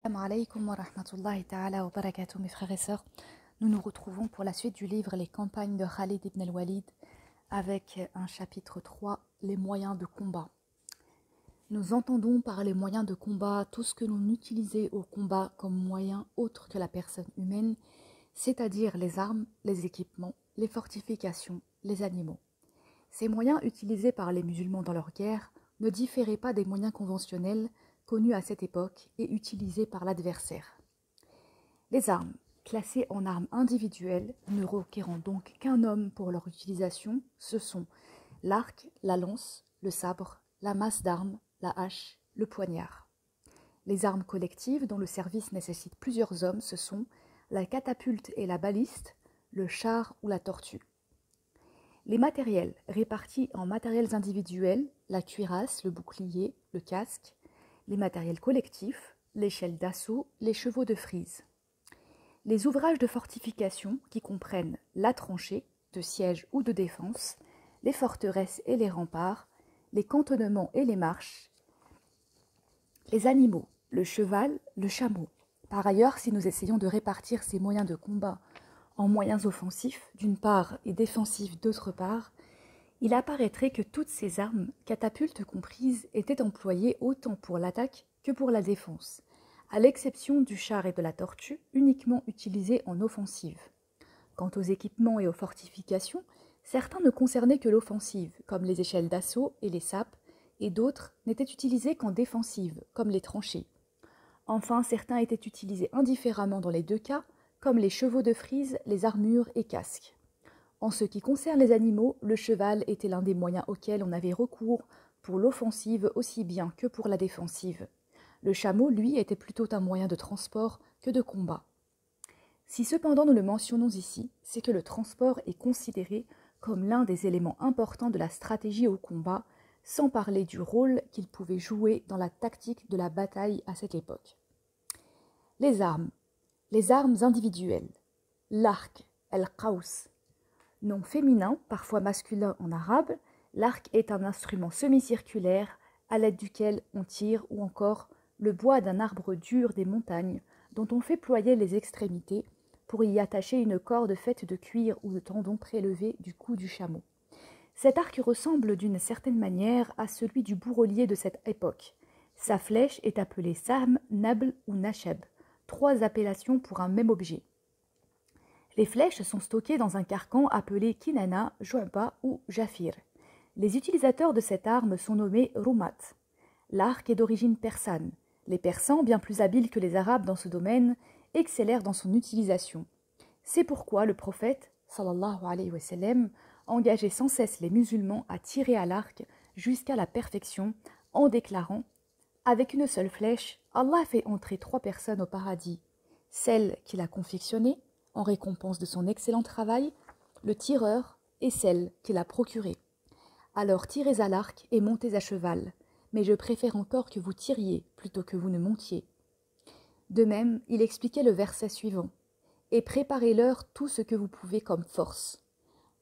Assalamu alaikum wa rahmatullahi ta'ala wa barakatuh, mes frères et sœurs. Nous nous retrouvons pour la suite du livre Les campagnes de Khalid ibn al-Walid avec un chapitre 3, les moyens de combat. Nous entendons par les moyens de combat tout ce que l'on utilisait au combat comme moyen autre que la personne humaine, c'est-à-dire les armes, les équipements, les fortifications, les animaux. Ces moyens utilisés par les musulmans dans leur guerre ne différaient pas des moyens conventionnels connus à cette époque et utilisés par l'adversaire. Les armes, classées en armes individuelles, ne requérant donc qu'un homme pour leur utilisation, ce sont l'arc, la lance, le sabre, la masse d'armes, la hache, le poignard. Les armes collectives dont le service nécessite plusieurs hommes, ce sont la catapulte et la baliste, le char ou la tortue. Les matériels répartis en matériels individuels, la cuirasse, le bouclier, le casque, les matériels collectifs, l'échelle d'assaut, les chevaux de frise. Les ouvrages de fortification qui comprennent la tranchée, de siège ou de défense, les forteresses et les remparts, les cantonnements et les marches, les animaux, le cheval, le chameau. Par ailleurs, si nous essayons de répartir ces moyens de combat en moyens offensifs d'une part et défensifs d'autre part, il apparaîtrait que toutes ces armes, catapultes comprises, étaient employées autant pour l'attaque que pour la défense, à l'exception du char et de la tortue, uniquement utilisés en offensive. Quant aux équipements et aux fortifications, certains ne concernaient que l'offensive, comme les échelles d'assaut et les sapes, et d'autres n'étaient utilisés qu'en défensive, comme les tranchées. Enfin, certains étaient utilisés indifféremment dans les deux cas, comme les chevaux de frise, les armures et casques. En ce qui concerne les animaux, le cheval était l'un des moyens auxquels on avait recours pour l'offensive aussi bien que pour la défensive. Le chameau, lui, était plutôt un moyen de transport que de combat. Si cependant nous le mentionnons ici, c'est que le transport est considéré comme l'un des éléments importants de la stratégie au combat, sans parler du rôle qu'il pouvait jouer dans la tactique de la bataille à cette époque. Les armes individuelles, l'arc, al-qaws, nom féminin, parfois masculin en arabe, l'arc est un instrument semi-circulaire à l'aide duquel on tire ou encore le bois d'un arbre dur des montagnes dont on fait ployer les extrémités pour y attacher une corde faite de cuir ou de tendons prélevés du cou du chameau. Cet arc ressemble d'une certaine manière à celui du bourrelier de cette époque. Sa flèche est appelée sam, nabl ou nashab, trois appellations pour un même objet. Les flèches sont stockées dans un carcan appelé kinana, ju'ba ou jafir. Les utilisateurs de cette arme sont nommés rumat. L'arc est d'origine persane. Les Persans, bien plus habiles que les Arabes dans ce domaine, excellèrent dans son utilisation. C'est pourquoi le prophète, sallallahu alayhi wa sallam, engageait sans cesse les musulmans à tirer à l'arc jusqu'à la perfection en déclarant « Avec une seule flèche, Allah fait entrer 3 personnes au paradis, celle qui l'a confectionnée, en récompense de son excellent travail, le tireur et celle qui l'a procuré. Alors tirez à l'arc et montez à cheval, mais je préfère encore que vous tiriez plutôt que vous ne montiez. » De même, il expliquait le verset suivant, « Et préparez-leur tout ce que vous pouvez comme force. »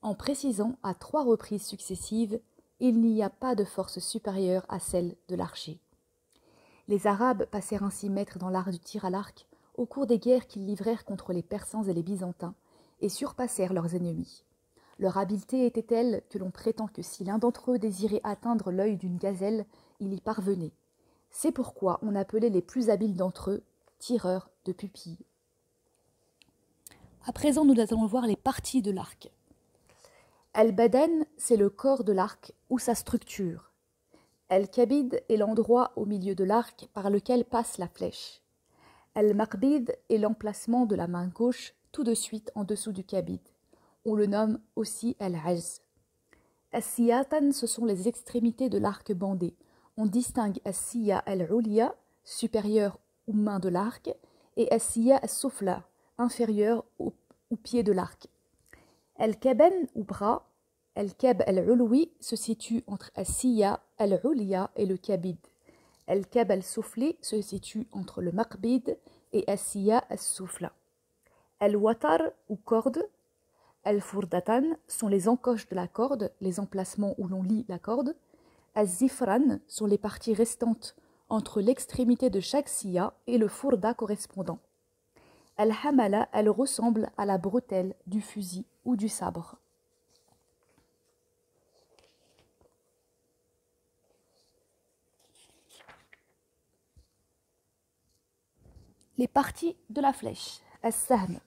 En précisant à 3 reprises successives, il n'y a pas de force supérieure à celle de l'archer. Les Arabes passèrent ainsi maîtres dans l'art du tir à l'arc au cours des guerres qu'ils livrèrent contre les Persans et les Byzantins, et surpassèrent leurs ennemis. Leur habileté était telle que l'on prétend que si l'un d'entre eux désirait atteindre l'œil d'une gazelle, il y parvenait. C'est pourquoi on appelait les plus habiles d'entre eux tireurs de pupilles. À présent, nous allons voir les parties de l'arc. Al-Badan, c'est le corps de l'arc ou sa structure. Al-Kabid est l'endroit au milieu de l'arc par lequel passe la flèche. Al-Maqbid est l'emplacement de la main gauche tout de suite en dessous du kabid. On le nomme aussi Al-Ajz. As-Siyatan, ce sont les extrémités de l'arc bandé. On distingue As-Siya al-Uliya, supérieure aux mains de l'arc, et As-Siya as-Sufla, inférieure au pied de l'arc. Al-Kaban ou bras, Al-Kab al-Ulwi se situe entre As-Siya al-Uliya et le kabid. Al-Kab al-Sufli se situe entre le Maqbid et As-Siya as-Sufla. Al-Watar ou corde, Al-Furdatan sont les encoches de la corde, les emplacements où l'on lie la corde. Az-Zifran sont les parties restantes entre l'extrémité de chaque silla et le fourda correspondant. Al-hamala, elle ressemble à la bretelle du fusil ou du sabre. Les parties de la flèche. As-sahm.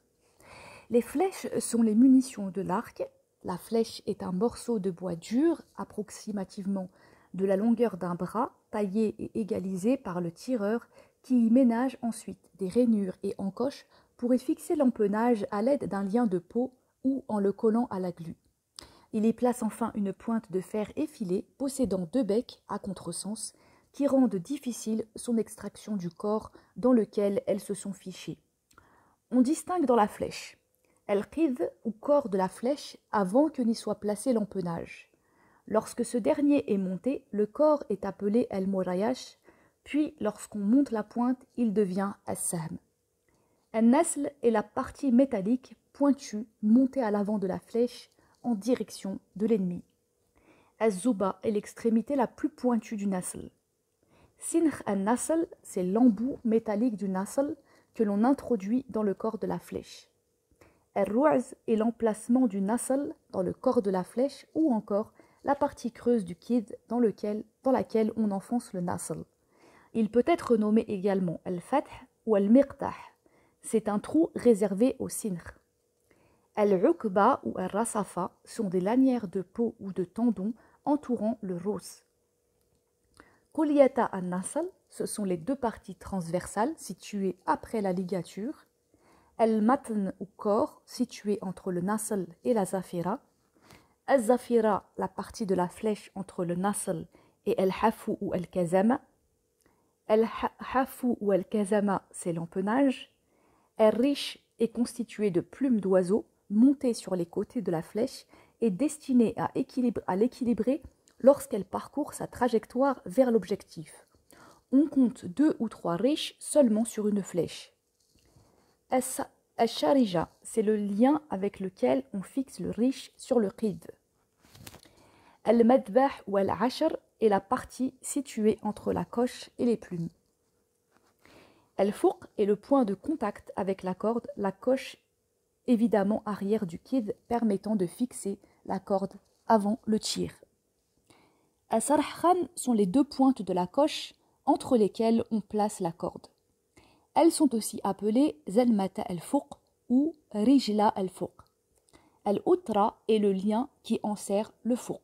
Les flèches sont les munitions de l'arc. La flèche est un morceau de bois dur, approximativement de la longueur d'un bras, taillé et égalisé par le tireur qui y ménage ensuite des rainures et encoches pour y fixer l'empennage à l'aide d'un lien de peau ou en le collant à la glu. Il y place enfin une pointe de fer effilée possédant 2 becs à contresens qui rendent difficile son extraction du corps dans lequel elles se sont fichées. On distingue dans la flèche al-qidh ou corps de la flèche avant que n'y soit placé l'empennage. Lorsque ce dernier est monté, le corps est appelé al-murayash, puis lorsqu'on monte la pointe, il devient as-sahm. Al-nasl est la partie métallique pointue montée à l'avant de la flèche en direction de l'ennemi. Az-zuba est l'extrémité la plus pointue du nasl. Sinr al-nasl, c'est l'embout métallique du nasl que l'on introduit dans le corps de la flèche. Al-ru'z est l'emplacement du nasl dans le corps de la flèche ou encore la partie creuse du qid dans laquelle on enfonce le nasl. Il peut être nommé également al-fath ou al-miqtah. C'est un trou réservé au sinr. Al-uqba ou al-rasafa sont des lanières de peau ou de tendons entourant le ros. Kulliyata al-nasl, ce sont les 2 parties transversales situées après la ligature. Al-matn ou corps, situé entre le nasl et la zafira. Al-zafira, la partie de la flèche entre le nasl et al-hafu ou al-kazama. Al-hafu ou al-kazama, c'est l'empennage. Al-rish est constitué de plumes d'oiseaux montées sur les côtés de la flèche et destinées à l'équilibrer lorsqu'elle parcourt sa trajectoire vers l'objectif. On compte 2 ou 3 riches seulement sur une flèche. Al-sharija, c'est le lien avec lequel on fixe le riche sur le qid. Al-madbah ou al-ashr est la partie située entre la coche et les plumes. Al-fuq est le point de contact avec la corde, la coche évidemment arrière du qid permettant de fixer la corde avant le tir. Al-sarhkhan sont les 2 pointes de la coche entre lesquelles on place la corde. Elles sont aussi appelées zalmata al-fuq ou rijla al-fuq. Al-utra est le lien qui enserre le fuq.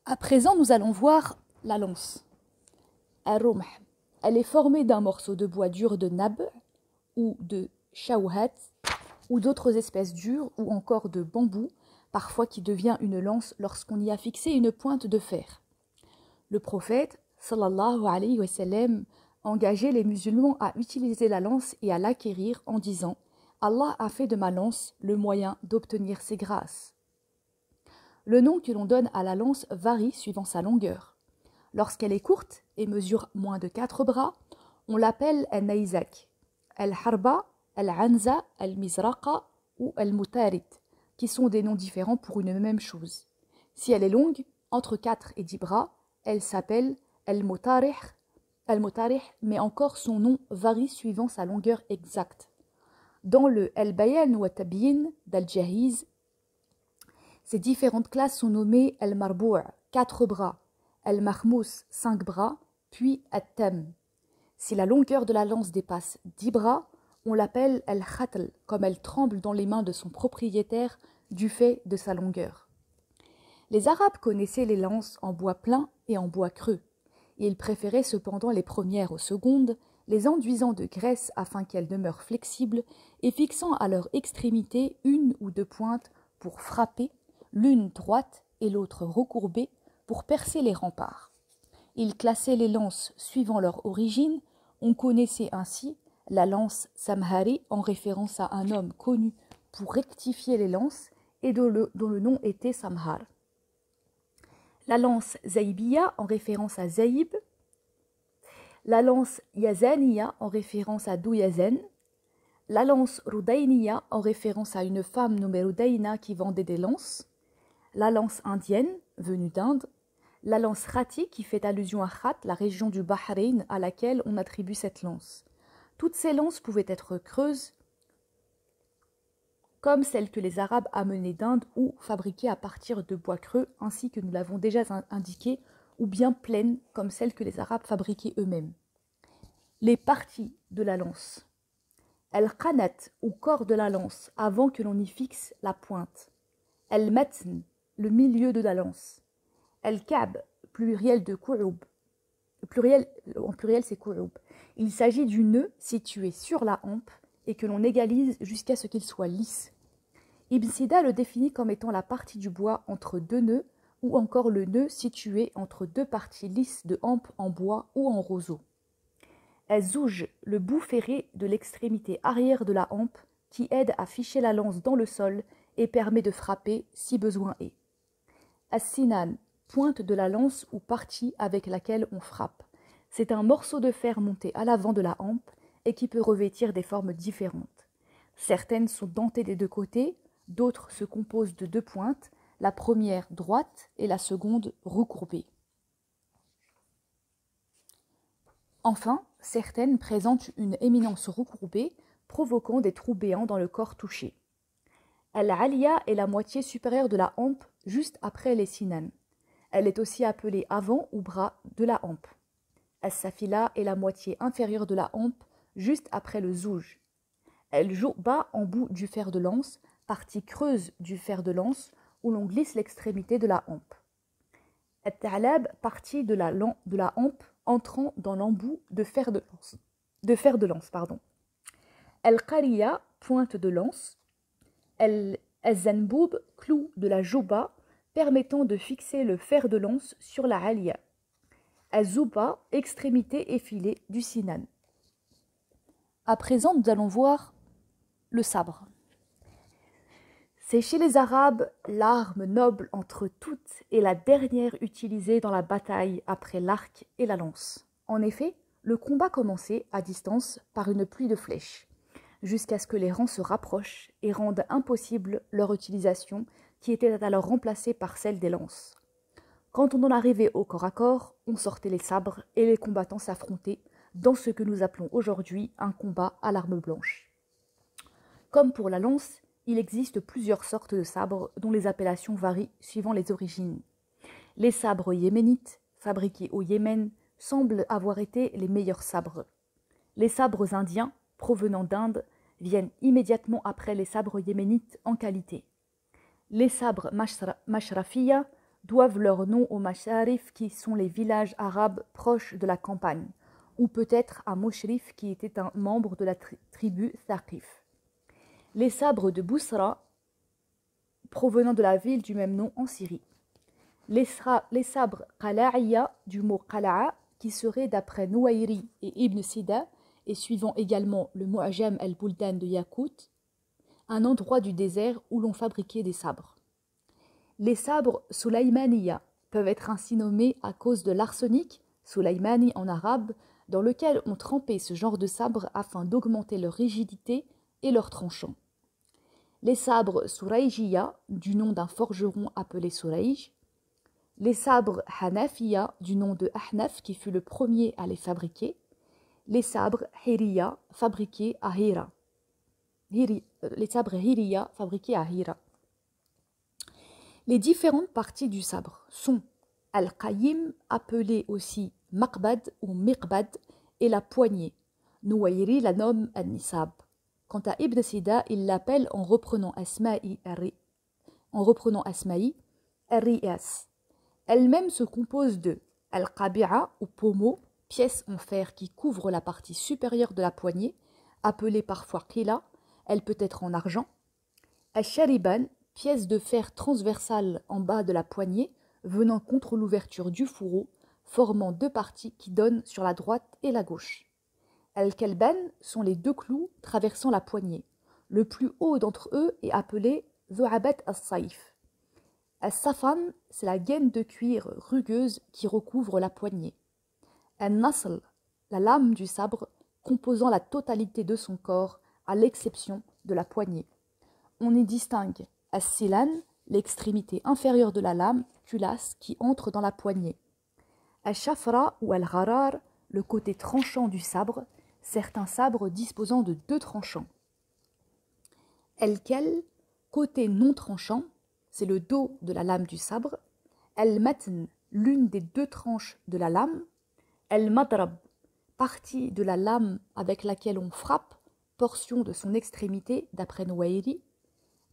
À présent, nous allons voir la lance. Al-rumh, elle est formée d'un morceau de bois dur de nab ou de shawhat ou d'autres espèces dures ou encore de bambou, parfois qui devient une lance lorsqu'on y a fixé une pointe de fer. Le prophète, sallallahu alayhi wa sallam, engageait les musulmans à utiliser la lance et à l'acquérir en disant « Allah a fait de ma lance le moyen d'obtenir ses grâces ». Le nom que l'on donne à la lance varie suivant sa longueur. Lorsqu'elle est courte et mesure moins de 4 bras, on l'appelle al-naïzak, al-harba, al-anza, al-mizraqa ou al-mutarit, qui sont des noms différents pour une même chose. Si elle est longue, entre 4 et 10 bras, elle s'appelle al-mutarih, mais encore son nom varie suivant sa longueur exacte. Dans le al-bayan ou al-tabyin d'al-jahiz, ces différentes classes sont nommées al-marboua, 4 bras, al-mahmous, 5 bras, puis al-tam. Si la longueur de la lance dépasse 10 bras, on l'appelle al-khatl, comme elle tremble dans les mains de son propriétaire du fait de sa longueur. Les Arabes connaissaient les lances en bois plein et en bois creux. Ils préféraient cependant les premières aux secondes, les enduisant de graisse afin qu'elles demeurent flexibles et fixant à leur extrémité 1 ou 2 pointes pour frapper, l'une droite et l'autre recourbée pour percer les remparts. Ils classaient les lances suivant leur origine. On connaissait ainsi la lance Samhari en référence à un homme connu pour rectifier les lances et dont le nom était Samhar. La lance Zaïbiya en référence à Zaïb. La lance Yazaniya en référence à Douyazen. La lance Rudainiya en référence à une femme nommée Rudaina qui vendait des lances. La lance indienne, venue d'Inde. La lance Khati qui fait allusion à Khat, la région du Bahreïn à laquelle on attribue cette lance. Toutes ces lances pouvaient être creuses comme celles que les Arabes amenaient d'Inde ou fabriquées à partir de bois creux, ainsi que nous l'avons déjà indiqué, ou bien pleines comme celles que les Arabes fabriquaient eux-mêmes. Les parties de la lance. El-Qanat, ou corps de la lance, avant que l'on y fixe la pointe. El-Matn, le milieu de la lance. El-Ka'b, pluriel de Kou'oub. En pluriel, c'est Kou'oub. Il s'agit du nœud situé sur la hampe et que l'on égalise jusqu'à ce qu'il soit lisse. Ibn Sida le définit comme étant la partie du bois entre deux nœuds ou encore le nœud situé entre deux parties lisses de hampe en bois ou en roseau. Az-Zouj, le bout ferré de l'extrémité arrière de la hampe qui aide à ficher la lance dans le sol et permet de frapper si besoin est. As-Sinan, pointe de la lance ou partie avec laquelle on frappe. C'est un morceau de fer monté à l'avant de la hampe et qui peut revêtir des formes différentes. Certaines sont dentées des deux côtés, d'autres se composent de deux pointes, la première droite et la seconde recourbée. Enfin, certaines présentent une éminence recourbée, provoquant des trous béants dans le corps touché. Al-Aliya est la moitié supérieure de la hampe, juste après les sinan. Elle est aussi appelée avant ou bras de la hampe. As-Safila est la moitié inférieure de la hampe, juste après le zouj. El-Jouba en bout du fer de lance, partie creuse du fer de lance, où l'on glisse l'extrémité de la hampe. At-Ta'lab, partie de la hampe entrant dans l'embout de fer de lance. El-Qariya, pointe de lance. El-Zanboub, clou de la jouba, permettant de fixer le fer de lance sur la aliya. Az-Zouba, extrémité effilée du sinan. À présent, nous allons voir le sabre. C'est chez les Arabes l'arme noble entre toutes et la dernière utilisée dans la bataille après l'arc et la lance. En effet, le combat commençait à distance par une pluie de flèches, jusqu'à ce que les rangs se rapprochent et rendent impossible leur utilisation qui était alors remplacée par celle des lances. Quand on en arrivait au corps à corps, on sortait les sabres et les combattants s'affrontaient dans ce que nous appelons aujourd'hui un combat à l'arme blanche. Comme pour la lance, il existe plusieurs sortes de sabres dont les appellations varient suivant les origines. Les sabres yéménites, fabriqués au Yémen, semblent avoir été les meilleurs sabres. Les sabres indiens, provenant d'Inde, viennent immédiatement après les sabres yéménites en qualité. Les sabres mashrafiya doivent leur nom aux masharif qui sont les villages arabes proches de la campagne, ou peut-être à Moshrif qui était un membre de la tribu Thaqif. Les sabres de Bousra, provenant de la ville du même nom en Syrie. Les sabres Qala'iyya, du mot Qala'a, qui serait d'après Nouairi et Ibn Sida, et suivant également le Mu'jam al-Buldan de Yakout, un endroit du désert où l'on fabriquait des sabres. Les sabres Sulaymaniya peuvent être ainsi nommés à cause de l'arsenic, Sulaymani en arabe, dans lequel on trempait ce genre de sabre afin d'augmenter leur rigidité et leur tranchant. Les sabres Surayjiya, du nom d'un forgeron appelé Surayj. Les sabres Hanafiya, du nom de Ahnaf qui fut le premier à les fabriquer. Les sabres Hiriya, fabriqués à Hira. Les sabres Hiriya, fabriqués à Hira. Les différentes parties du sabre sont Al-Qayyim, appelé aussi Maqbad ou Miqbad, et la poignée. Nouairi la nomme An-Nisab. Quant à Ibn Sida, il l'appelle en reprenant Asma'i Ar-Riyas. Elle-même se compose de Al-Qabi'a ou pommeau, pièce en fer qui couvre la partie supérieure de la poignée, appelée parfois Qila, elle peut être en argent. Al-Shariban, pièce de fer transversale en bas de la poignée, venant contre l'ouverture du fourreau, formant deux parties qui donnent sur la droite et la gauche. Al-Kalban sont les deux clous traversant la poignée. Le plus haut d'entre eux est appelé Zu'abat as-Saif. Al-Safan, c'est la gaine de cuir rugueuse qui recouvre la poignée. Al-Nasl, la lame du sabre composant la totalité de son corps, à l'exception de la poignée. On y distingue As-Silan, l'extrémité inférieure de la lame, culasse, qui entre dans la poignée. Al-shafra ou al-gharar, le côté tranchant du sabre, certains sabres disposant de 2 tranchants. El-kel, côté non tranchant, c'est le dos de la lame du sabre. El-matn, l'une des 2 tranches de la lame. El-madrab, partie de la lame avec laquelle on frappe, portion de son extrémité d'après Nouairi.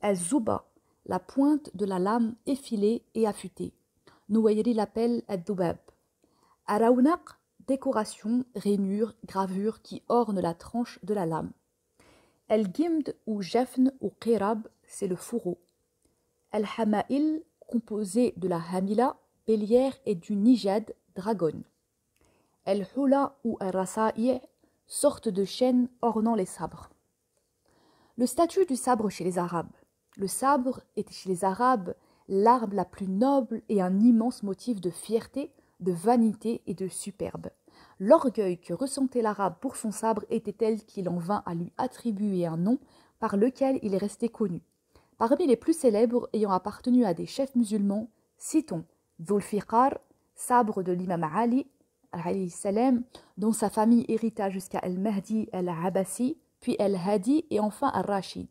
El-zuba, la pointe de la lame effilée et affûtée. Nouairi l'appelle el-dubab. Arawnaq, décoration, rainure, gravure qui orne la tranche de la lame. El-gimd ou jafn ou qirab, c'est le fourreau. El-hama'il, composé de la hamila, bélière, et du nijad, dragonne. El-hula ou el-rasa'i, sorte de chaîne ornant les sabres. Le statut du sabre chez les Arabes. Le sabre était chez les Arabes l'arme la plus noble et un immense motif de fierté, de vanité et de superbe. L'orgueil que ressentait l'Arabe pour son sabre était tel qu'il en vint à lui attribuer un nom par lequel il est resté connu. Parmi les plus célèbres ayant appartenu à des chefs musulmans, citons Dhul-Fiqar, sabre de l'imam Ali, alayhi salam, dont sa famille hérita jusqu'à Al-Mahdi al-Abbasi, puis Al-Hadi et enfin Al-Rashid.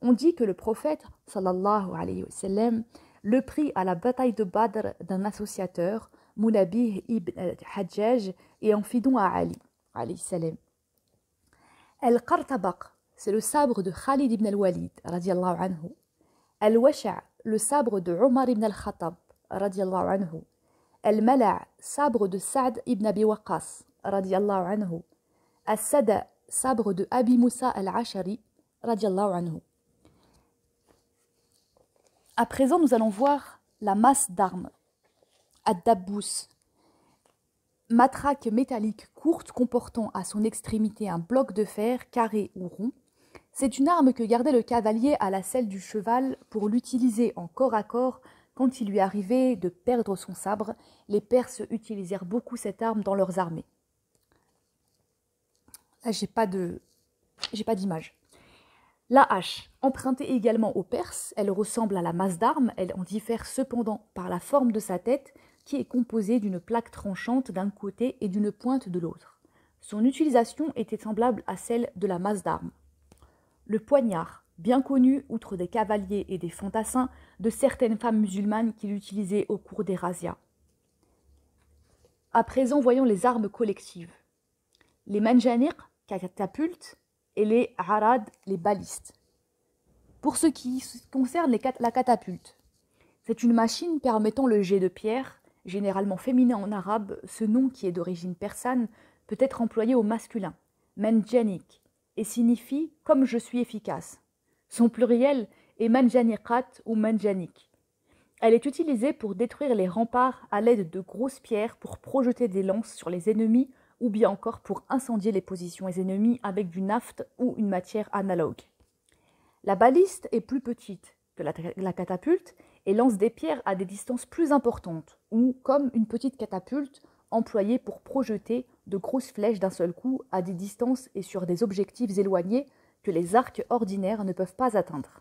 On dit que le prophète, sallallahu alayhi wa sallam, le prit à la bataille de Badr d'un associateur, Munabih ibn Hajjaj, et en fit don à Ali, alayhi salam. Al-Qartabaq, c'est le sabre de Khalid ibn al-Walid, radiallahu anhu. Al-Washa', le sabre de Omar ibn al-Khattab, radiallahu anhu. Al-Mala', sabre de Sa'd ibn Abi Waqqas, radiallahu anhu. Al-Sada', sabre de Abi Moussa al-Ashari, radiallahu anhu. À présent, nous allons voir la masse d'armes. Ad-Dabbous, matraque métallique courte comportant à son extrémité un bloc de fer carré ou rond. C'est une arme que gardait le cavalier à la selle du cheval pour l'utiliser en corps à corps quand il lui arrivait de perdre son sabre. Les Perses utilisèrent beaucoup cette arme dans leurs armées. Là, j'ai pas d'image. La hache, empruntée également aux Perses, elle ressemble à la masse d'armes, elle en diffère cependant par la forme de sa tête qui est composée d'une plaque tranchante d'un côté et d'une pointe de l'autre. Son utilisation était semblable à celle de la masse d'armes. Le poignard, bien connu, outre des cavaliers et des fantassins, de certaines femmes musulmanes qui l'utilisaient au cours des razzias. À présent, voyons les armes collectives. Les manjaniq, catapultes, et les harad, les balistes. Pour ce qui concerne la catapulte, c'est une machine permettant le jet de pierre, généralement féminin en arabe. Ce nom, qui est d'origine persane, peut être employé au masculin, manjanik, et signifie « comme je suis efficace ». Son pluriel est manjaniqat ou manjanik. Elle est utilisée pour détruire les remparts à l'aide de grosses pierres pour projeter des lances sur les ennemis ou bien encore pour incendier les positions des ennemis avec du naphte ou une matière analogue. La baliste est plus petite que la catapulte et lance des pierres à des distances plus importantes ou comme une petite catapulte employée pour projeter de grosses flèches d'un seul coup à des distances et sur des objectifs éloignés que les arcs ordinaires ne peuvent pas atteindre.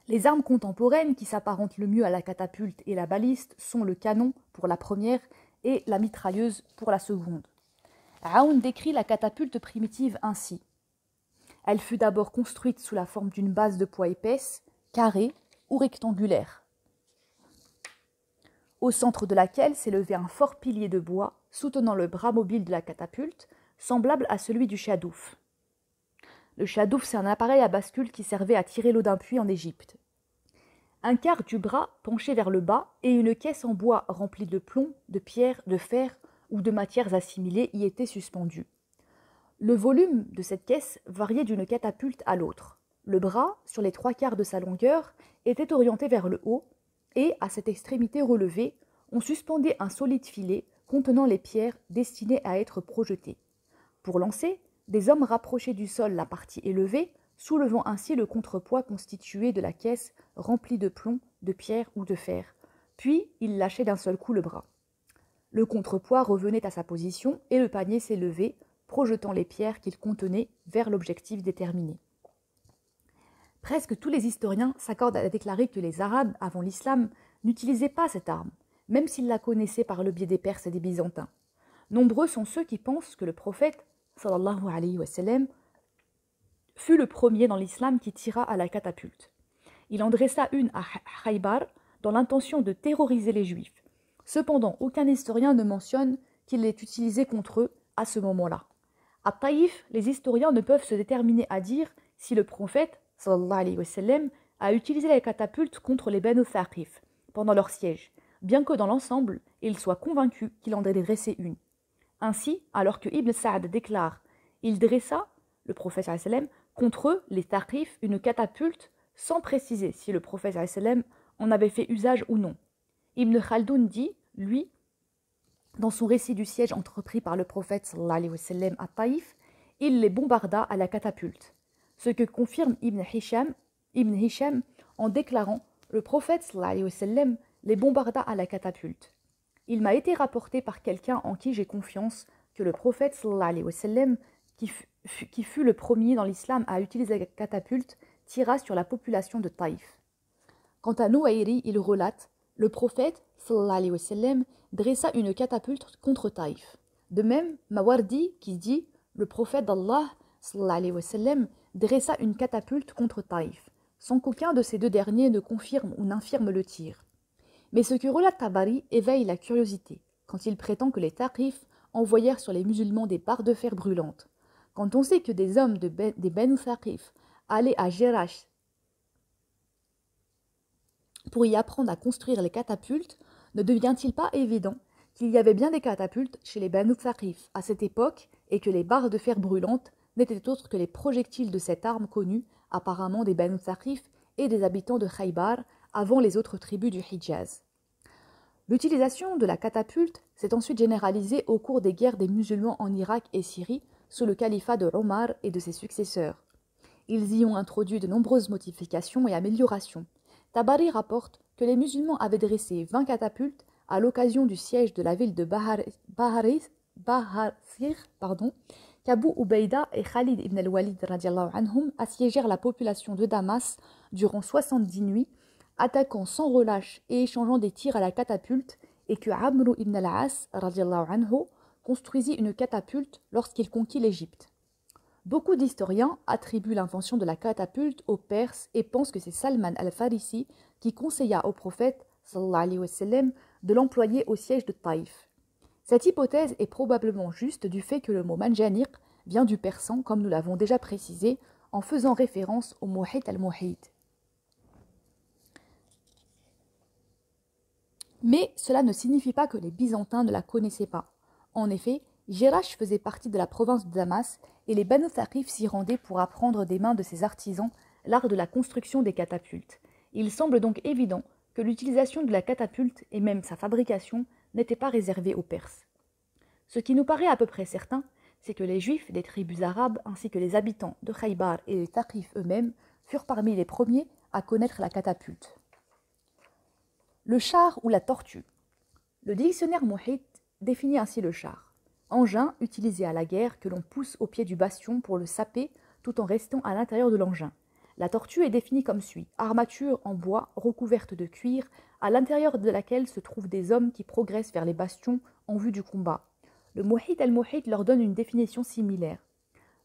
Les armes contemporaines qui s'apparentent le mieux à la catapulte et la baliste sont le canon pour la première et la mitrailleuse pour la seconde. Aoun décrit la catapulte primitive ainsi. Elle fut d'abord construite sous la forme d'une base de poids épaisse, carrée ou rectangulaire, au centre de laquelle s'élevait un fort pilier de bois soutenant le bras mobile de la catapulte, semblable à celui du chadouf. Le chadouf, c'est un appareil à bascule qui servait à tirer l'eau d'un puits en Égypte. Un quart du bras penché vers le bas et une caisse en bois remplie de plomb, de pierre, de fer ou de matières assimilées y étaient suspendus. Le volume de cette caisse variait d'une catapulte à l'autre. Le bras, sur les 3/4 de sa longueur, était orienté vers le haut et, à cette extrémité relevée, on suspendait un solide filet contenant les pierres destinées à être projetées. Pour lancer, des hommes rapprochaient du sol la partie élevée, soulevant ainsi le contrepoids constitué de la caisse remplie de plomb, de pierre ou de fer. Puis, ils lâchaient d'un seul coup le bras. Le contrepoids revenait à sa position et le panier s'élevait, projetant les pierres qu'il contenait vers l'objectif déterminé. Presque tous les historiens s'accordent à déclarer que les Arabes, avant l'islam, n'utilisaient pas cette arme, même s'ils la connaissaient par le biais des Perses et des Byzantins. Nombreux sont ceux qui pensent que le prophète, sallallahu alayhi wa sallam, fut le premier dans l'islam qui tira à la catapulte. Il en dressa une à Khaybar dans l'intention de terroriser les Juifs. Cependant, aucun historien ne mentionne qu'il l'ait utilisé contre eux à ce moment-là. À Taïf, les historiens ne peuvent se déterminer à dire si le prophète, sallallahu alayhi wa sallam, a utilisé la catapulte contre les Banu Thaqif pendant leur siège, bien que dans l'ensemble, ils soient convaincus qu'il en dressait une. Ainsi, alors que Ibn Sa'd déclare « Il dressa, le prophète sallallahu alayhi wa sallam, contre eux, les Thaqif, une catapulte, sans préciser si le prophète sallallahu alayhi wa sallam en avait fait usage ou non. Ibn Khaldoun dit, lui, dans son récit du siège entrepris par le prophète sallallahu alayhi wa sallam à Taïf, il les bombarda à la catapulte. Ce que confirme Ibn Hisham en déclarant le prophète sallallahu alayhi wa sallam les bombarda à la catapulte. Il m'a été rapporté par quelqu'un en qui j'ai confiance que le prophète sallallahu alayhi wa sallam, qui fut le premier dans l'islam à utiliser la catapulte, tira sur la population de Taïf. Quant à Nouairi, il relate le prophète sallallahu alayhi wa sallam dressa une catapulte contre Taïf. De même, Mawardi qui dit le prophète d'Allah sallallahu alayhi wa sallam dressa une catapulte contre Taïf, sans qu'aucun de ces deux derniers ne confirme ou n'infirme le tir. Mais ce que relate Tabari éveille la curiosité, quand il prétend que les Taqif envoyèrent sur les musulmans des barres de fer brûlantes. Quand on sait que des hommes des Banu Thaqif allaient à Jerash pour y apprendre à construire les catapultes, ne devient-il pas évident qu'il y avait bien des catapultes chez les Banu Thaqif à cette époque et que les barres de fer brûlantes n'étaient autres que les projectiles de cette arme connue apparemment des Banu Thaqif et des habitants de Khaybar avant les autres tribus du Hijaz. L'utilisation de la catapulte s'est ensuite généralisée au cours des guerres des musulmans en Irak et Syrie sous le califat de Omar et de ses successeurs. Ils y ont introduit de nombreuses modifications et améliorations. Tabari rapporte que les musulmans avaient dressé 20 catapultes à l'occasion du siège de la ville de Baharsir, qu'Abu Ubaïda et Khalid ibn al-Walid anhum assiégèrent la population de Damas durant 70 nuits, attaquant sans relâche et échangeant des tirs à la catapulte, et que Amr ibn al-As anhu construisit une catapulte lorsqu'il conquit l'Égypte. Beaucoup d'historiens attribuent l'invention de la catapulte aux Perses et pensent que c'est Salman al-Farisi qui conseilla au prophète sallallahu alayhi wa sallam de l'employer au siège de Taïf. Cette hypothèse est probablement juste du fait que le mot manjaniq vient du persan, comme nous l'avons déjà précisé, en faisant référence au muhit al-muhit. Mais cela ne signifie pas que les Byzantins ne la connaissaient pas. En effet, Jerash faisait partie de la province de Damas et les Banu Thaqif s'y rendaient pour apprendre des mains de ses artisans l'art de la construction des catapultes. Il semble donc évident que l'utilisation de la catapulte et même sa fabrication n'était pas réservée aux Perses. Ce qui nous paraît à peu près certain, c'est que les Juifs des tribus arabes ainsi que les habitants de Khaybar et les Thaqif eux-mêmes furent parmi les premiers à connaître la catapulte. Le char ou la tortue. Le dictionnaire Muhit définit ainsi le char. Engin utilisé à la guerre que l'on pousse au pied du bastion pour le saper tout en restant à l'intérieur de l'engin. La tortue est définie comme suit. Armature en bois recouverte de cuir, à l'intérieur de laquelle se trouvent des hommes qui progressent vers les bastions en vue du combat. Le Muhit al-Muhit leur donne une définition similaire.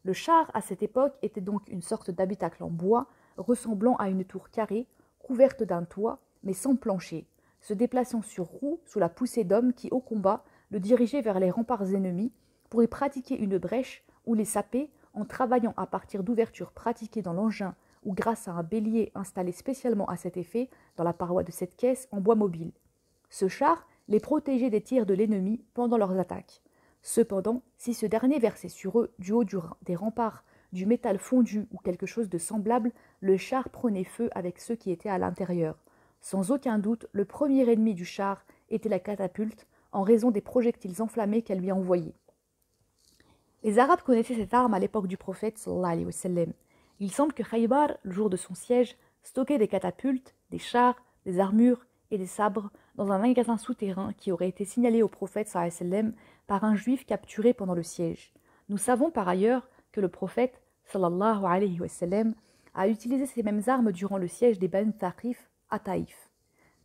Le char, à cette époque, était donc une sorte d'habitacle en bois, ressemblant à une tour carrée, couverte d'un toit, mais sans plancher, se déplaçant sur roues sous la poussée d'hommes qui, au combat, le dirigeaient vers les remparts ennemis pour y pratiquer une brèche ou les saper en travaillant à partir d'ouvertures pratiquées dans l'engin ou grâce à un bélier installé spécialement à cet effet dans la paroi de cette caisse en bois mobile. Ce char les protégeait des tirs de l'ennemi pendant leurs attaques. Cependant, si ce dernier versait sur eux du haut des remparts du métal fondu ou quelque chose de semblable, le char prenait feu avec ceux qui étaient à l'intérieur. Sans aucun doute, le premier ennemi du char était la catapulte, en raison des projectiles enflammés qu'elle lui envoyait. Les Arabes connaissaient cette arme à l'époque du prophète sallallahu alayhi wa sallam. Il semble que Khaybar, le jour de son siège, stockait des catapultes, des chars, des armures et des sabres dans un magasin souterrain qui aurait été signalé au prophète sallallahu alayhi wa sallam par un juif capturé pendant le siège. Nous savons par ailleurs que le prophète sallallahu alayhi wa sallam a utilisé ces mêmes armes durant le siège des Banu Thaqif à Taïf.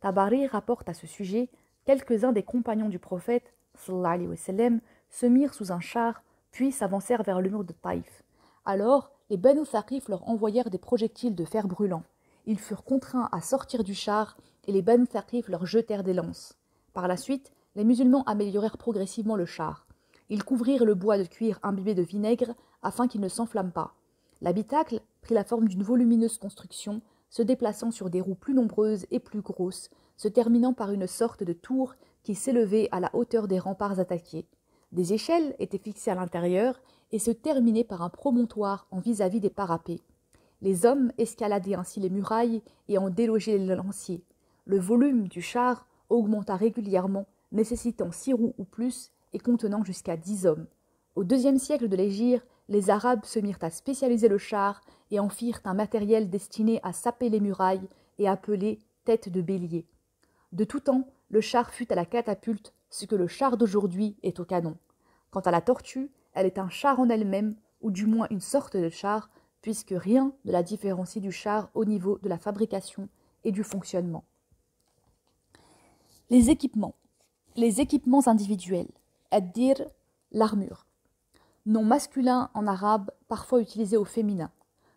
Tabari rapporte à ce sujet quelques-uns des compagnons du prophète sallallahu alayhi wa sallam se mirent sous un char puis s'avancèrent vers le mur de Taïf. Alors, les Banu Thaqif leur envoyèrent des projectiles de fer brûlant. Ils furent contraints à sortir du char et les Banu Thaqif leur jetèrent des lances. Par la suite, les musulmans améliorèrent progressivement le char. Ils couvrirent le bois de cuir imbibé de vinaigre afin qu'il ne s'enflamme pas. L'habitacle prit la forme d'une volumineuse construction, se déplaçant sur des roues plus nombreuses et plus grosses, se terminant par une sorte de tour qui s'élevait à la hauteur des remparts attaqués. Des échelles étaient fixées à l'intérieur et se terminaient par un promontoire en vis-à-vis des parapets. Les hommes escaladaient ainsi les murailles et en délogeaient les lanciers. Le volume du char augmenta régulièrement, nécessitant 6 roues ou plus et contenant jusqu'à 10 hommes. Au IIe siècle de l'Hégire, les Arabes se mirent à spécialiser le char et en firent un matériel destiné à saper les murailles et appelé tête de bélier. De tout temps, le char fut à la catapulte ce que le char d'aujourd'hui est au canon. Quant à la tortue, elle est un char en elle-même, ou du moins une sorte de char, puisque rien ne la différencie du char au niveau de la fabrication et du fonctionnement. Les équipements. Les équipements individuels. Ad-dir, l'armure. Nom masculin en arabe, parfois utilisé au féminin.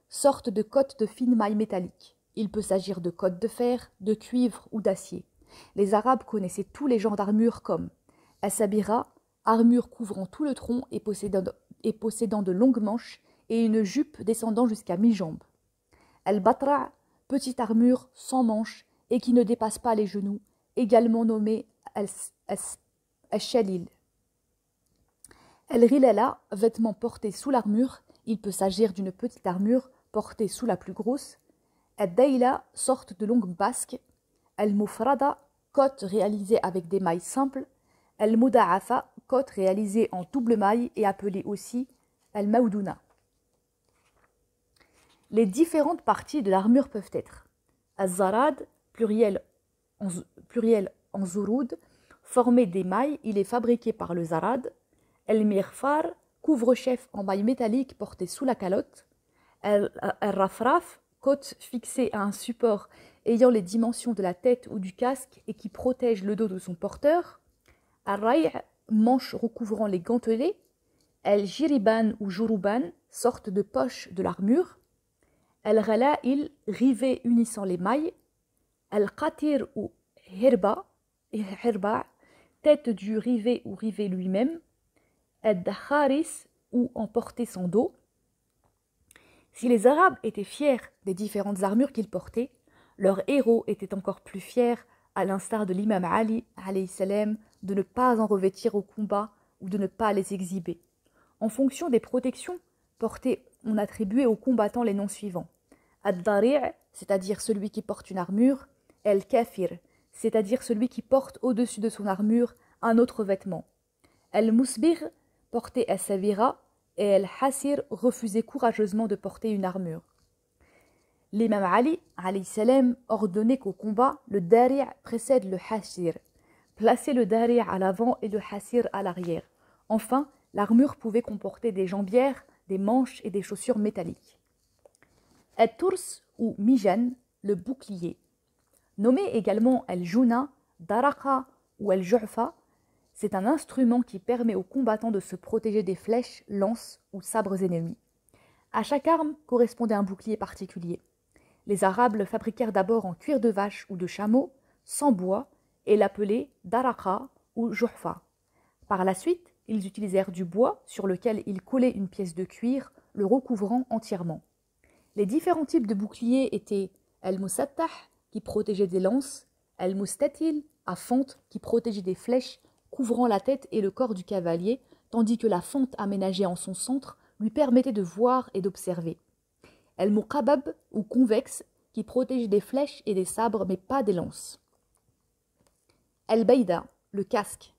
Sorte de cotte de fine maille métallique. Il peut s'agir de cotte de fer, de cuivre ou d'acier. Les Arabes connaissaient tous les genres d'armure comme as-sabira, armure couvrant tout le tronc et possédant de longues manches et une jupe descendant jusqu'à mi-jambe. Al-batra, petite armure sans manches et qui ne dépasse pas les genoux, également nommée al-shalil. El-rilala, vêtement porté sous l'armure, il peut s'agir d'une petite armure portée sous la plus grosse. Al-daïla, sorte de longue basque. Al-mufrada, cotte réalisée avec des mailles simples. Al-muda'afa, cotte réalisée en double maille et appelée aussi al-maoudouna. Les différentes parties de l'armure peuvent être az-zarad, pluriel en zouroud, formé des mailles, il est fabriqué par le zarad. El-mirfar, couvre-chef en maille métallique porté sous la calotte. El-rafraf, cotte fixée à un support ayant les dimensions de la tête ou du casque et qui protège le dos de son porteur. Al-ray', manche recouvrant les gantelets. El-jiriban ou juruban, sorte de poche de l'armure. El-ghala'il, rivet unissant les mailles. El-qatir ou hirba, tête du rivet ou rivet lui-même. El-dakharis, ou emporter son dos. Si les Arabes étaient fiers des différentes armures qu'ils portaient, leurs héros étaient encore plus fiers, à l'instar de l'imam Ali, alayhi salam, de ne pas en revêtir au combat ou de ne pas les exhiber. En fonction des protections portées, on attribuait aux combattants les noms suivants. Ad-dari', c'est-à-dire celui qui porte une armure. El-kafir, c'est-à-dire celui qui porte au-dessus de son armure un autre vêtement. El-musbir, portait as-savira, et El-hasir refusait courageusement de porter une armure. L'imam Ali, alayhi salam, ordonnait qu'au combat, le dari' précède le hasir. Placer le dari' à l'avant et le hasir à l'arrière. Enfin, l'armure pouvait comporter des jambières, des manches et des chaussures métalliques. Al-turs ou mijan, le bouclier. Nommé également al-juna, daraka ou al-ju'fa, c'est un instrument qui permet aux combattants de se protéger des flèches, lances ou sabres ennemis. À chaque arme correspondait un bouclier particulier. Les Arabes le fabriquèrent d'abord en cuir de vache ou de chameau, sans bois, et l'appelaient daraka ou juhfa. Par la suite, ils utilisèrent du bois sur lequel ils collaient une pièce de cuir, le recouvrant entièrement. Les différents types de boucliers étaient al-musattah, qui protégeait des lances, al-mustatil, à fente, qui protégeait des flèches, couvrant la tête et le corps du cavalier, tandis que la fente aménagée en son centre lui permettait de voir et d'observer. El-muqabab, ou convexe, qui protégeait des flèches et des sabres, mais pas des lances. El-baïda, le casque.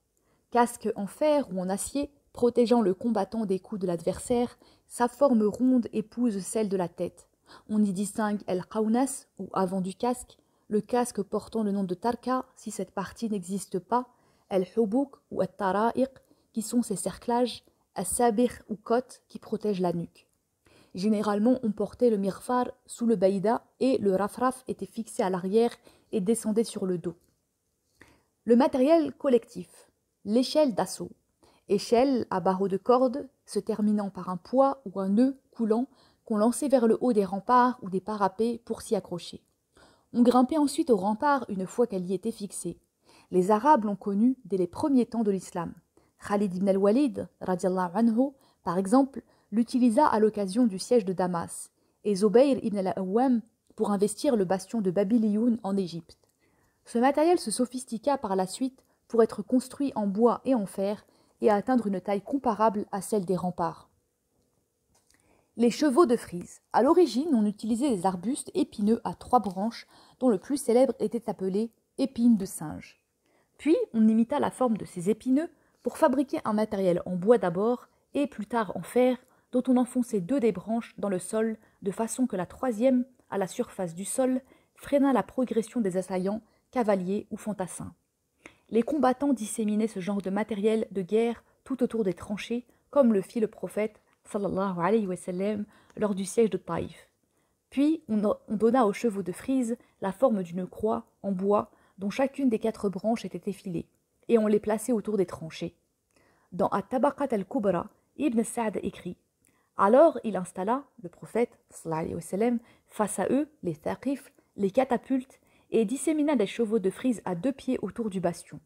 Casque en fer ou en acier, protégeant le combattant des coups de l'adversaire, sa forme ronde épouse celle de la tête. On y distingue El-qawnas, ou avant du casque, le casque portant le nom de tarka, si cette partie n'existe pas, El-hubuk ou El-tara'iq, qui sont ces cerclages, El-sabir ou cotte, qui protègent la nuque. Généralement, on portait le mirfar sous le baïda et le rafraf était fixé à l'arrière et descendait sur le dos. Le matériel collectif. L'échelle d'assaut. Échelle à barreaux de corde, se terminant par un poids ou un nœud coulant qu'on lançait vers le haut des remparts ou des parapets pour s'y accrocher. On grimpait ensuite aux remparts une fois qu'elle y était fixée. Les Arabes l'ont connue dès les premiers temps de l'islam. Khalid ibn al-Walid, radiallahu anhu, par exemple, l'utilisa à l'occasion du siège de Damas, et Zubayr ibn al-Awwam pour investir le bastion de Babyliyoun en Égypte. Ce matériel se sophistiqua par la suite pour être construit en bois et en fer et atteindre une taille comparable à celle des remparts. Les chevaux de frise. À l'origine, on utilisait des arbustes épineux à 3 branches, dont le plus célèbre était appelé épine de singe. Puis, on imita la forme de ces épineux pour fabriquer un matériel en bois d'abord et plus tard en fer, dont on enfonçait 2 des branches dans le sol de façon que la troisième, à la surface du sol, freinât la progression des assaillants, cavaliers ou fantassins. Les combattants disséminaient ce genre de matériel de guerre tout autour des tranchées, comme le fit le prophète sallallahu alayhi wa sallam lors du siège de Taïf. Puis on donna aux chevaux de frise la forme d'une croix en bois dont chacune des 4 branches était effilée, et on les plaçait autour des tranchées. Dans At-Tabaqat al-Kubra, Ibn Sa'd écrit « Alors il installa, le prophète sallallahu alayhi wa sallam, face à eux, les thaqif, les catapultes, et dissémina des chevaux de frise à 2 pieds autour du bastion.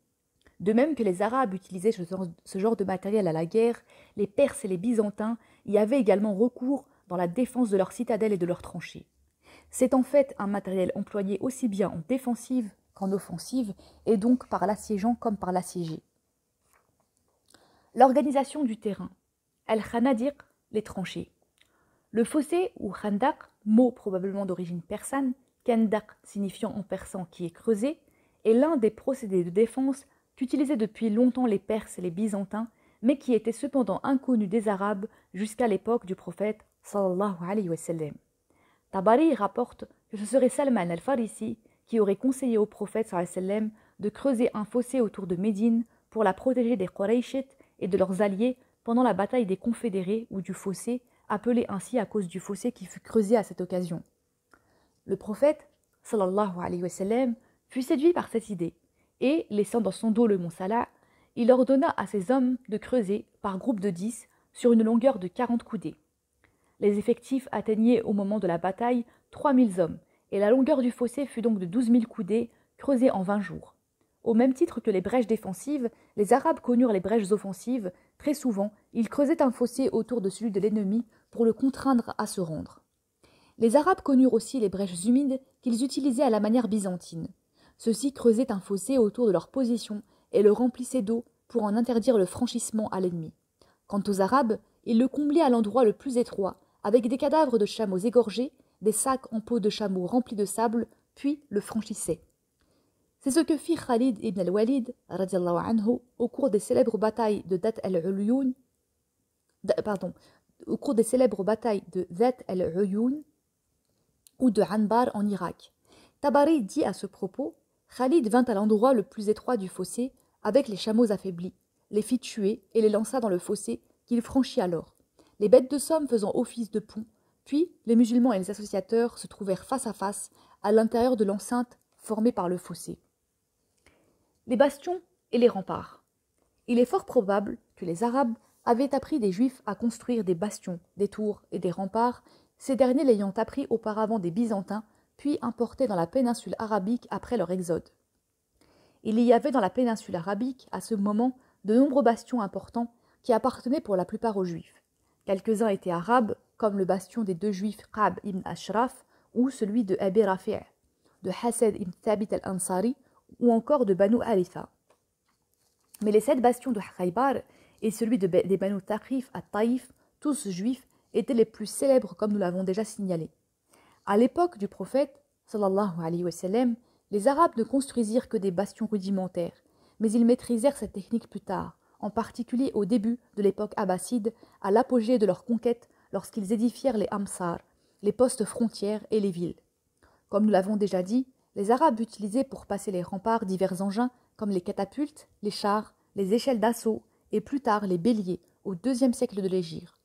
De même que les Arabes utilisaient ce genre de matériel à la guerre, les Perses et les Byzantins y avaient également recours dans la défense de leurs citadelles et de leurs tranchées. C'est en fait un matériel employé aussi bien en défensive qu'en offensive, et donc par l'assiégeant comme par l'assiégé. L'organisation du terrain. Al-Khanadiq, les tranchées. Le fossé ou khandaq, mot probablement d'origine persane, khandaq signifiant en persan qui est creusé, est l'un des procédés de défense qu'utilisaient depuis longtemps les Perses et les Byzantins, mais qui était cependant inconnu des Arabes jusqu'à l'époque du prophète sallallahu alayhi wa sallam. Tabari rapporte que ce serait Salman al-Farisi qui aurait conseillé au prophète sallallahu alayhi wa sallam de creuser un fossé autour de Médine pour la protéger des Qurayshites et de leurs alliés pendant la bataille des Confédérés ou du fossé, appelé ainsi à cause du fossé qui fut creusé à cette occasion. Le prophète sallallahu alayhi wa sallam fut séduit par cette idée et, laissant dans son dos le mont Salah, il ordonna à ses hommes de creuser, par groupe de 10, sur une longueur de 40 coudées. Les effectifs atteignaient au moment de la bataille 3000 hommes, et la longueur du fossé fut donc de 12 000 coudées, creusées en 20 jours. Au même titre que les brèches défensives, les Arabes connurent les brèches offensives. Très souvent, ils creusaient un fossé autour de celui de l'ennemi pour le contraindre à se rendre. Les Arabes connurent aussi les brèches humides qu'ils utilisaient à la manière byzantine. Ceux-ci creusaient un fossé autour de leur position et le remplissaient d'eau pour en interdire le franchissement à l'ennemi. Quant aux Arabes, ils le comblaient à l'endroit le plus étroit, avec des cadavres de chameaux égorgés, des sacs en peau de chameau remplis de sable, puis le franchissaient. C'est ce que fit Khalid ibn al-Walid radiallahu anhu au cours des célèbres batailles de Dhat al-Uyun, Dhat al-Uyun ou de Anbar en Irak. Tabari dit à ce propos, Khalid vint à l'endroit le plus étroit du fossé avec les chameaux affaiblis, les fit tuer et les lança dans le fossé qu'il franchit alors, les bêtes de somme faisant office de pont, puis les musulmans et les associateurs se trouvèrent face à face à l'intérieur de l'enceinte formée par le fossé. Les bastions et les remparts. Il est fort probable que les Arabes avaient appris des Juifs à construire des bastions, des tours et des remparts, ces derniers l'ayant appris auparavant des Byzantins, puis importés dans la péninsule arabique après leur exode. Il y avait dans la péninsule arabique, à ce moment, de nombreux bastions importants qui appartenaient pour la plupart aux Juifs. Quelques-uns étaient arabes, comme le bastion des 2 Juifs Qab ibn Ashraf ou celui de Abi Rafi', de Hassan ibn Thabit al-Ansari ou encore de Banu Haritha. Mais les 7 bastions de Khaybar et celui des Banu Thaqif à Taïf, tous juifs, étaient les plus célèbres comme nous l'avons déjà signalé. À l'époque du prophète, sallallahu alayhi wa sallam, les Arabes ne construisirent que des bastions rudimentaires, mais ils maîtrisèrent cette technique plus tard, en particulier au début de l'époque abbasside, à l'apogée de leur conquête lorsqu'ils édifièrent les Amsar, les postes frontières et les villes. Comme nous l'avons déjà dit, les Arabes utilisaient pour passer les remparts divers engins comme les catapultes, les chars, les échelles d'assaut et plus tard les béliers au IIe siècle de l'Hégire.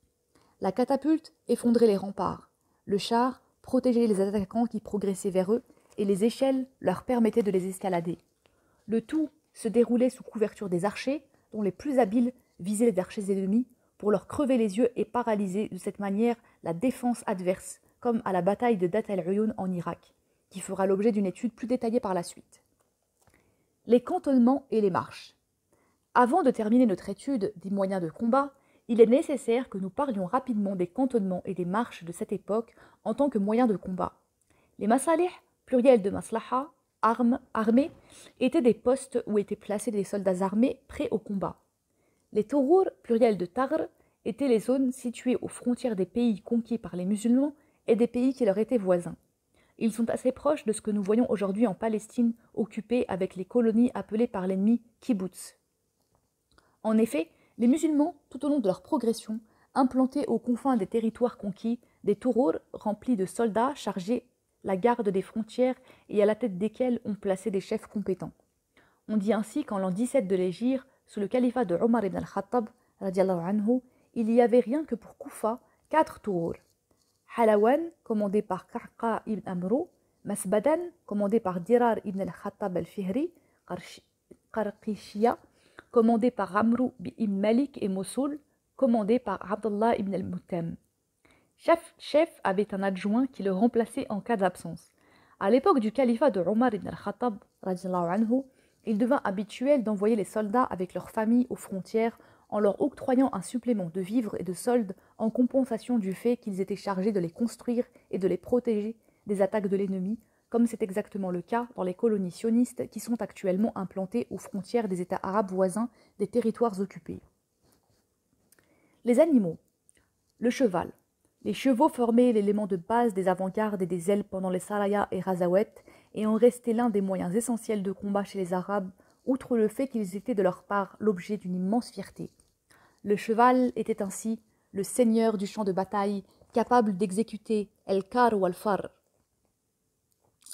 La catapulte effondrait les remparts. Le char protégeait les attaquants qui progressaient vers eux et les échelles leur permettaient de les escalader. Le tout se déroulait sous couverture des archers, dont les plus habiles visaient les archers ennemis pour leur crever les yeux et paralyser de cette manière la défense adverse, comme à la bataille de Dat el-Uyun en Irak, qui fera l'objet d'une étude plus détaillée par la suite. Les cantonnements et les marches. Avant de terminer notre étude des moyens de combat, il est nécessaire que nous parlions rapidement des cantonnements et des marches de cette époque en tant que moyens de combat. Les masalih, pluriel de maslaha, armées, étaient des postes où étaient placés des soldats armés prêts au combat. Les taurours, pluriel de tagr, étaient les zones situées aux frontières des pays conquis par les musulmans et des pays qui leur étaient voisins. Ils sont assez proches de ce que nous voyons aujourd'hui en Palestine, occupée avec les colonies appelées par l'ennemi kibbutz. En effet, les musulmans, tout au long de leur progression, implantaient aux confins des territoires conquis des taurours remplis de soldats chargés la garde des frontières et à la tête desquels on plaçait des chefs compétents. On dit ainsi qu'en l'an 17 de l'Hégire, sous le califat de Omar ibn al-Khattab, il y avait rien que pour Koufa 4 taurours. Halawan, commandé par Ka'ka ibn Amrou, Masbadan, commandé par Dirar ibn al-Khattab al-Fihri, Qarqishia, commandé par Amrou ibn Malik et Mossoul, commandé par Abdullah ibn al-Muttam. Chaque chef avait un adjoint qui le remplaçait en cas d'absence. À l'époque du califat de Omar ibn al-Khattab, il devint habituel d'envoyer les soldats avec leurs familles aux frontières en leur octroyant un supplément de vivres et de soldes en compensation du fait qu'ils étaient chargés de les construire et de les protéger des attaques de l'ennemi, comme c'est exactement le cas dans les colonies sionistes qui sont actuellement implantées aux frontières des États arabes voisins des territoires occupés. Les animaux. Le cheval. Les chevaux formaient l'élément de base des avant-gardes et des ailes pendant les sarayas et razawet et ont resté l'un des moyens essentiels de combat chez les Arabes, outre le fait qu'ils étaient de leur part l'objet d'une immense fierté. Le cheval était ainsi le seigneur du champ de bataille, capable d'exécuter el-kar ou al-far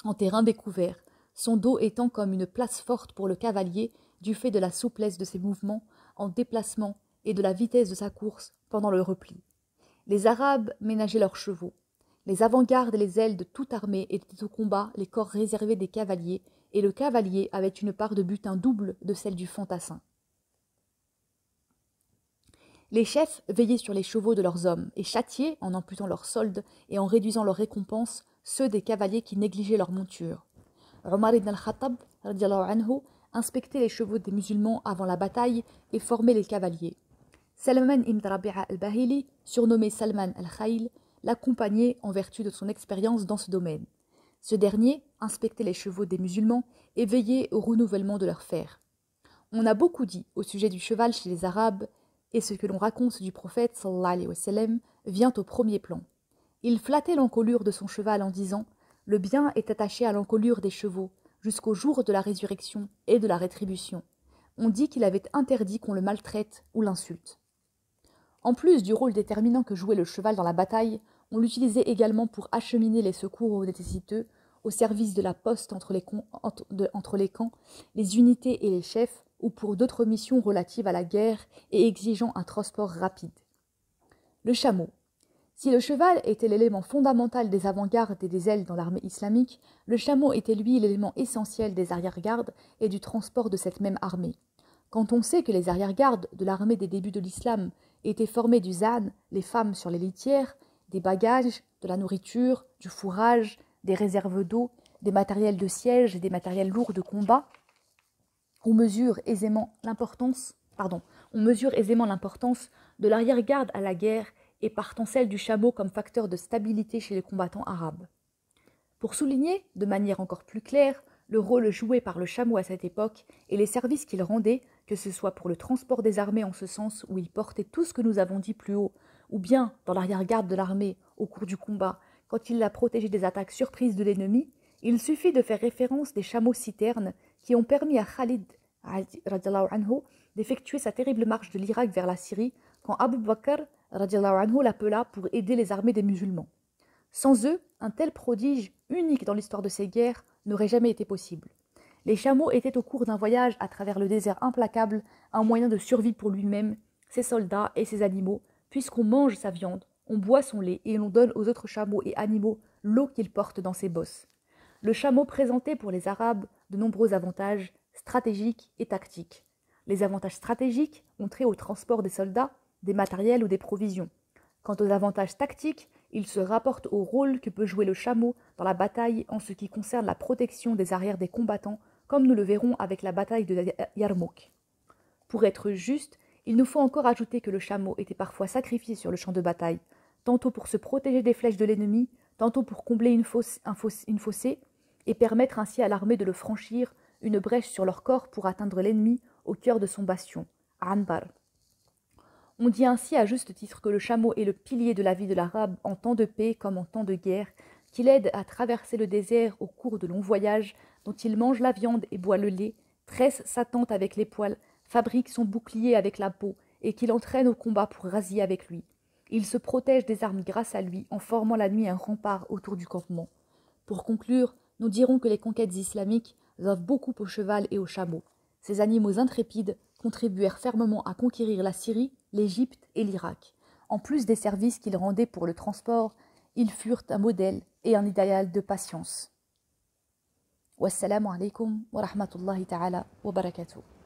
en terrain découvert, son dos étant comme une place forte pour le cavalier du fait de la souplesse de ses mouvements en déplacement et de la vitesse de sa course pendant le repli. Les Arabes ménageaient leurs chevaux. Les avant-gardes et les ailes de toute armée étaient au combat les corps réservés des cavaliers, et le cavalier avait une part de butin double de celle du fantassin. Les chefs veillaient sur les chevaux de leurs hommes et châtiaient, en amputant leurs soldes et en réduisant leurs récompenses, ceux des cavaliers qui négligeaient leur monture. Omar ibn al-Khattab inspectait les chevaux des musulmans avant la bataille et formait les cavaliers. Salman ibn Rabi'a al-Bahili, surnommé Salman al-Khayl, l'accompagnait en vertu de son expérience dans ce domaine. Ce dernier inspectait les chevaux des musulmans et veillait au renouvellement de leurs fers. On a beaucoup dit au sujet du cheval chez les Arabes, et ce que l'on raconte du prophète sallallahu alayhi wa sallam vient au premier plan. Il flattait l'encolure de son cheval en disant « Le bien est attaché à l'encolure des chevaux jusqu'au jour de la résurrection et de la rétribution. » On dit qu'il avait interdit qu'on le maltraite ou l'insulte. En plus du rôle déterminant que jouait le cheval dans la bataille, on l'utilisait également pour acheminer les secours aux nécessiteux, au service de la poste entre les camps, les unités et les chefs, ou pour d'autres missions relatives à la guerre et exigeant un transport rapide. Le chameau. Si le cheval était l'élément fondamental des avant-gardes et des ailes dans l'armée islamique, le chameau était lui l'élément essentiel des arrière-gardes et du transport de cette même armée. Quand on sait que les arrière-gardes de l'armée des débuts de l'islam étaient formés du zan, les femmes sur les litières, des bagages, de la nourriture, du fourrage, des réserves d'eau, des matériels de siège et des matériels lourds de combat, on mesure aisément l'importance de l'arrière-garde à la guerre et partant celle du chameau comme facteur de stabilité chez les combattants arabes. Pour souligner, de manière encore plus claire, le rôle joué par le chameau à cette époque et les services qu'il rendait, que ce soit pour le transport des armées en ce sens où il portait tout ce que nous avons dit plus haut, ou bien dans l'arrière-garde de l'armée au cours du combat, quand il la protégeait des attaques surprises de l'ennemi, il suffit de faire référence des chameaux citernes qui ont permis à Khalid d'effectuer sa terrible marche de l'Irak vers la Syrie quand Abu Bakr l'appela pour aider les armées des musulmans. Sans eux, un tel prodige, unique dans l'histoire de ces guerres, n'aurait jamais été possible. Les chameaux étaient au cours d'un voyage à travers le désert implacable un moyen de survie pour lui-même, ses soldats et ses animaux, puisqu'on mange sa viande, On boit son lait et l'on donne aux autres chameaux et animaux l'eau qu'ils portent dans ses bosses. Le chameau présentait pour les Arabes de nombreux avantages stratégiques et tactiques. Les avantages stratégiques ont trait au transport des soldats, des matériels ou des provisions. Quant aux avantages tactiques, ils se rapportent au rôle que peut jouer le chameau dans la bataille en ce qui concerne la protection des arrières des combattants, comme nous le verrons avec la bataille de Yarmouk. Pour être juste, il nous faut encore ajouter que le chameau était parfois sacrifié sur le champ de bataille, tantôt pour se protéger des flèches de l'ennemi, tantôt pour combler une fossée, et permettre ainsi à l'armée de le franchir, une brèche sur leur corps pour atteindre l'ennemi au cœur de son bastion, Anbar. On dit ainsi à juste titre que le chameau est le pilier de la vie de l'Arabe en temps de paix comme en temps de guerre, qu'il aide à traverser le désert au cours de longs voyages, dont il mange la viande et boit le lait, tresse sa tente avec les poils, fabrique son bouclier avec la peau, et qu'il entraîne au combat pour rasier avec lui. Il se protège des armes grâce à lui, en formant la nuit un rempart autour du campement. Pour conclure, nous dirons que les conquêtes islamiques doivent beaucoup au cheval et au chameau. Ces animaux intrépides contribuèrent fermement à conquérir la Syrie, l'Égypte et l'Irak. En plus des services qu'ils rendaient pour le transport, ils furent un modèle et un idéal de patience. Wassalamu alaikum wa rahmatullahi ta'ala wa barakatuh.